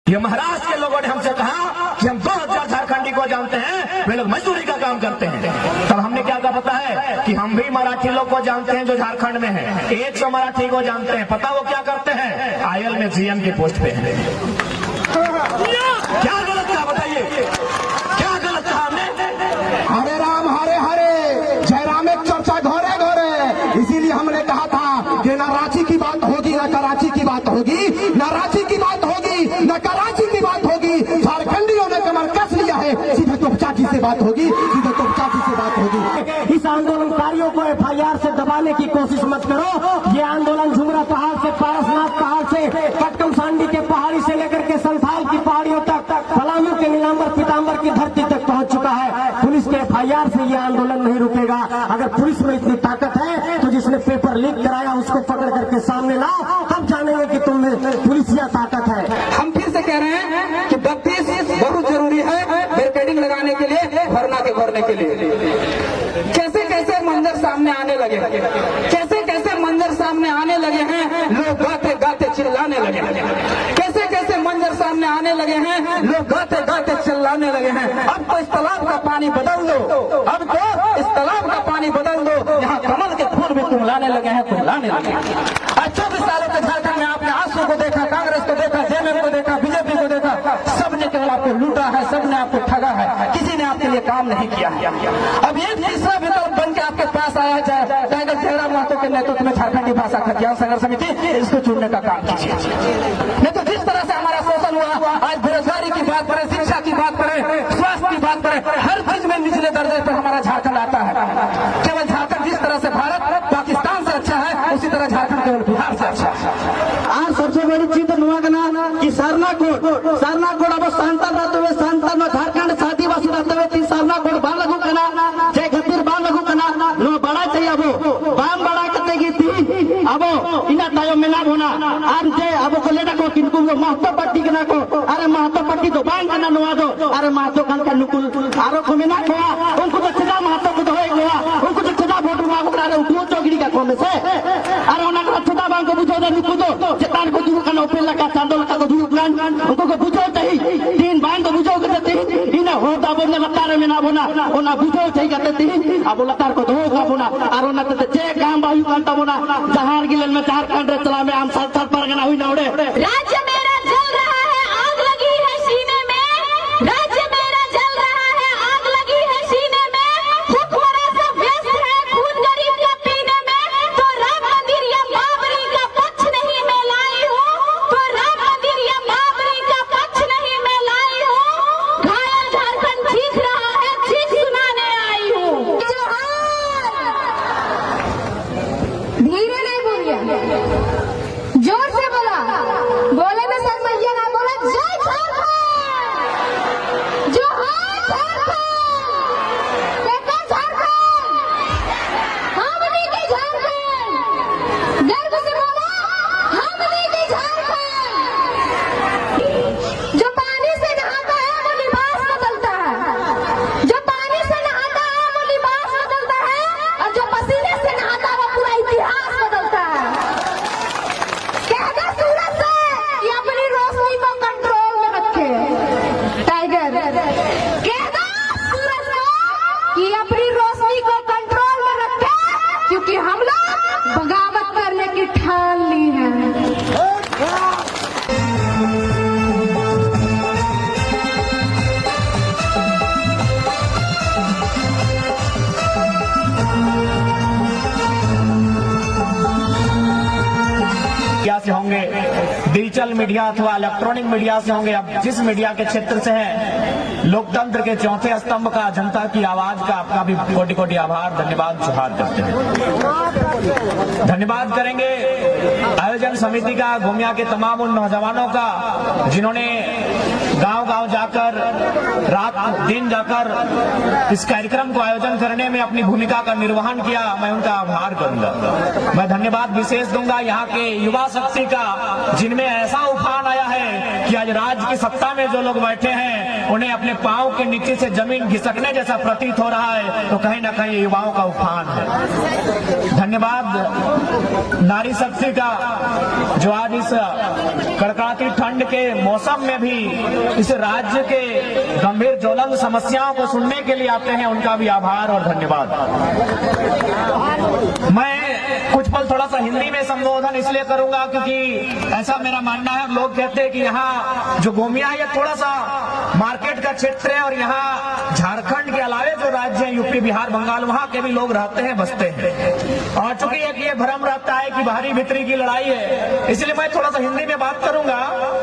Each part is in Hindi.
ये महाराष्ट्र के लोगों ने हमसे कहा कि हम 2000 झारखंडी को जानते हैं, वे लोग मजदूरी का काम करते हैं। तब हमने क्या कहा पता है कि हम भी मराठी लोग को जानते हैं जो झारखंड में है, 100 मराठी को जानते हैं। पता वो क्या करते हैं? आयल में जीएम की पोस्ट पे है। क्या गलत कहा बताइए, क्या गलत कहा हमने? हरे राम हरे हरे, जयराम एक चर्चा घोरे घोरे। इसीलिए हमने कहा था कि न रांची की बात होगी न कराची की बात होगी, न रांची की बात होगी न कराची की बात होगी। झारखंडियों ने कमर कस लिया है, सीधे तोपचाची से बात होगी, सीधे तोपचाची से बात होगी। इस आंदोलनकारियों को FIR से दबाने की कोशिश मत करो। ये आंदोलन झुमरा पहाड़ से, पारसनाथ पहाड़ से, कटकमसांडी के पहाड़ी से लेकर के संथाल की पहाड़ियों तक, पलामू के नीलांबर पीतांबर की धरती तक पहुंच चुका है। पुलिस के FIR से ये आंदोलन नहीं रुकेगा। अगर पुलिस में इतनी ताकत है तो जिसने पेपर लीक कराया उसको पकड़ करके सामने लाओ, तब जानेंगे कि तुम में पुलिसिया ताकत है। हम फिर से कह रहे हैं कि 32 बहुत जरूरी है बैरिकेडिंग लगाने के लिए, धरना के भरने के लिए। कैसे कैसे मंजर सामने आने लगे, कैसे कैसे मंजर सामने आने लगे हैं, लोग गाते गाते चिल्लाने लगे हैं। कैसे कैसे मंजर सामने आने लगे हैं, लोग गाते गाते चिल्लाने लगे हैं। अब तो इस तालाब का पानी बदल दो, अब तो इस तालाब का पानी बदल दो। यहाँ कमल के फूल भी तुम लाने लगे हैं, तुम लाने लगे हैं। 24 सालों के झारखंड में आपने आजसू को देखा, कांग्रेस को देखा, JMM को देखा, बीजेपी को देखा, सबने केवल आपको लूटा है, सबने आपको ठगा है, किसी ने आपके लिए काम नहीं किया है। अब ये तीसरा विकल्प बन के आपके पास आया जाए, टाइगर जयराम महतो के नेतृत्व में झारखंडी भाषा खतियान संघर्ष समिति, इसको चुनने का काम कीजिए। नहीं तो जिस तरह से हमारा शोषण हुआ, आज बेरोजगारी की बात करें, शिक्षा की बात करें, स्वास्थ्य की बात करें, हर चीज में निचले दर्जे पर हमारा झारखंड आता है। केवल झारखंड जिस तरह से भारत पाकिस्तान से अच्छा है, उसी तरह झारखंड केवल बिहार से अच्छा है। आज सबसे बड़ी चीज नुआगना कि सरनाकोट अब सांता रहते हुए सांता में झारखंड आदिवासी रहते हुए तीन सरनाकोट बाल लगू कना जय खतिर बाल लगू कना नो बड़ा चाहिए अब बाम बड़ा करते की थी अब इना तायो मेला होना आज जे अब को लेना को किनको महतो पट्टी कना को अरे महतो पट्टी तो बांग कना नुआ दो अरे महतो कान का नुकुल आरो को मेना को उनको तो सदा महतो को होए गया उनको तो सदा वोट मांगो अरे उठो चौगड़ी का कौन से अरे उना का सदा बांग को बुझो दे नुकु दो चेतान को दुख कना ओपे लगा चांदो लगा को दुख प्लान उनको को बुझो चाहिए तीन बांग को बुझो करते इना होता बोलने लतार में ना बोना ओना बुझो चाहिए करते अब लतार को धो का बोना और ओना ते जे काम बायु कांता बोना जहार गिलन में झारखंड चला में हम साथ साथ परगना हुई ना उड़े। राज्य मेरा जल रहा है, आग लगी है सीने में, राज्य मेरा जल रहा है, आग लगी है सीने में, हुक्मरान सब व्यस्त है खून गरीब का पीने में, तो राम मंदिर या बाबरी का पक्ष नहीं मैं लाई हूँ, तो राम मंदिर या बाबरी का पक्ष नहीं मैं लाई हूँ, घायल झारखंड चीख रहा है, चीख सुनाने आई हूँ। धीरे नहीं बोलिए, जोर से बोला, बोले में शर्मैया ना बोला। जय झारखंड, जोहार झारखंड, देखो झारखंड, हमनी की झारखंड, गर्व से बोला हमनी की झारखंड। जो पानी से नहाता है वो लिबास बदलता है, जो पानी से नहाता है वो लिबास बदलता है, और जो पसीने से नहाता है वो पूरा इतिहास बदलता है। कहते सूरज से कि अपनी रोशनी को कंट्रोल में रखे, टाइगर कहता सूरज को कि अपनी रोशनी को कंट्रोल में रखे, क्योंकि हम लोग बगावत करने की ठान ली है। मीडिया से होंगे, डिजिटल मीडिया अथवा इलेक्ट्रॉनिक मीडिया से होंगे, अब जिस मीडिया के क्षेत्र से है, लोकतंत्र के चौथे स्तंभ का, जनता की आवाज का आपका भी कोटि कोटि आभार, धन्यवाद जोहार करते हैं। धन्यवाद करेंगे आयोजन समिति का, घूमिया के तमाम उन नौजवानों का जिन्होंने गांव-गांव जाकर, रात दिन जाकर इस कार्यक्रम को आयोजन करने में अपनी भूमिका का निर्वहन किया। मैं उनका आभार करूंगा। मैं धन्यवाद विशेष दूंगा यहाँ के युवा शक्ति का, जिनमें ऐसा उफान आया है कि आज राज्य की सत्ता में जो लोग बैठे हैं उन्हें अपने पांव के नीचे से जमीन घिसकने जैसा प्रतीत हो रहा है, तो कहीं ना कहीं युवाओं का उफान है। धन्यवाद नारी शक्ति का, जो आज इस कड़कड़ाती ठंड के मौसम में भी इस राज्य के गंभीर ज्वलंत समस्याओं को सुनने के लिए आते हैं, उनका भी आभार और धन्यवाद। मैं कुछ पल थोड़ा सा हिंदी में संबोधन इसलिए करूंगा क्योंकि ऐसा मेरा मानना है, लोग कहते हैं कि यहाँ जो गोमिया है ये थोड़ा सा मार्केट का क्षेत्र है और यहाँ झारखंड के अलावे जो राज्य है यूपी बिहार बंगाल वहाँ के भी लोग रहते हैं बसते हैं, और चूंकि एक ये भ्रम रहता है कि बाहरी भीतरी की लड़ाई है, इसलिए मैं थोड़ा सा हिंदी में बात करूंगा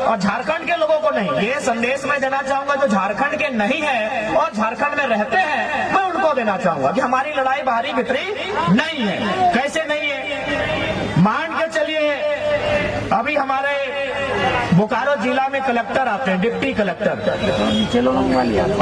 और झारखंड के लोगों को नहीं, ये संदेश मैं देना चाहूंगा जो झारखंड के नहीं है और झारखंड में रहते हैं, मैं उनको देना चाहूंगा कि हमारी लड़ाई बाहरी भीतरी नहीं है। कैसे नहीं है? मान के चलिए अभी हमारे बोकारो जिला में कलेक्टर आते हैं, डिप्टी कलेक्टर,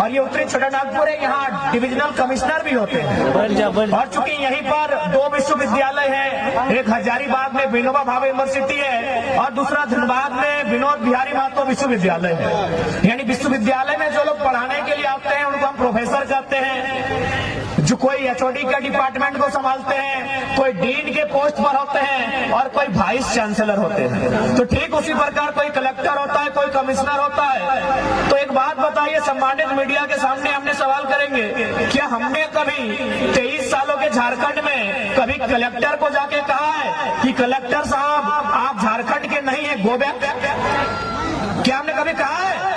और ये उत्तरी छोटानागपुर है, यहाँ डिविजनल कमिश्नर भी होते हैं। और चूंकि यहीं पर दो विश्वविद्यालय हैं, एक हजारीबाग में विनोबा भावे यूनिवर्सिटी है और दूसरा धनबाद में विनोद बिहारी महतो विश्वविद्यालय है। यानी विश्वविद्यालय में जो लोग पढ़ाने के लिए आते हैं उनको हम प्रोफेसर कहते हैं, जो कोई एचओडी के डिपार्टमेंट को संभालते हैं, कोई डीन के पोस्ट पर होते हैं और कोई वाइस चांसलर होते हैं। तो ठीक उसी प्रकार कोई कलेक्टर होता है, कोई कमिश्नर होता है। तो एक बात बताइए, सम्मानित मीडिया के सामने हमने सवाल करेंगे, क्या हमने कभी 23 सालों के झारखंड में कभी कलेक्टर को जाके कहा है कि कलेक्टर साहब आप झारखंड के नहीं है, गो बैक? क्या हमने कभी कहा है?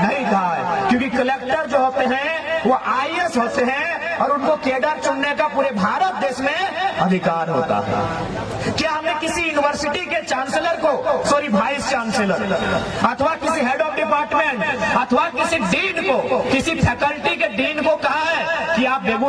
नहीं कहा है, क्योंकि कलेक्टर जो होते हैं वो आईएएस होते हैं और उनको कैडर चुनने का पूरे भारत देश में अधिकार होता है। क्या हमने किसी यूनिवर्सिटी के चांसलर को, सॉरी वाइस चांसलर, अथवा किसी हेड ऑफ डिपार्टमेंट अथवा किसी डीन को, किसी फैकल्टी के डीन को कहा है कि आप बेगूसराय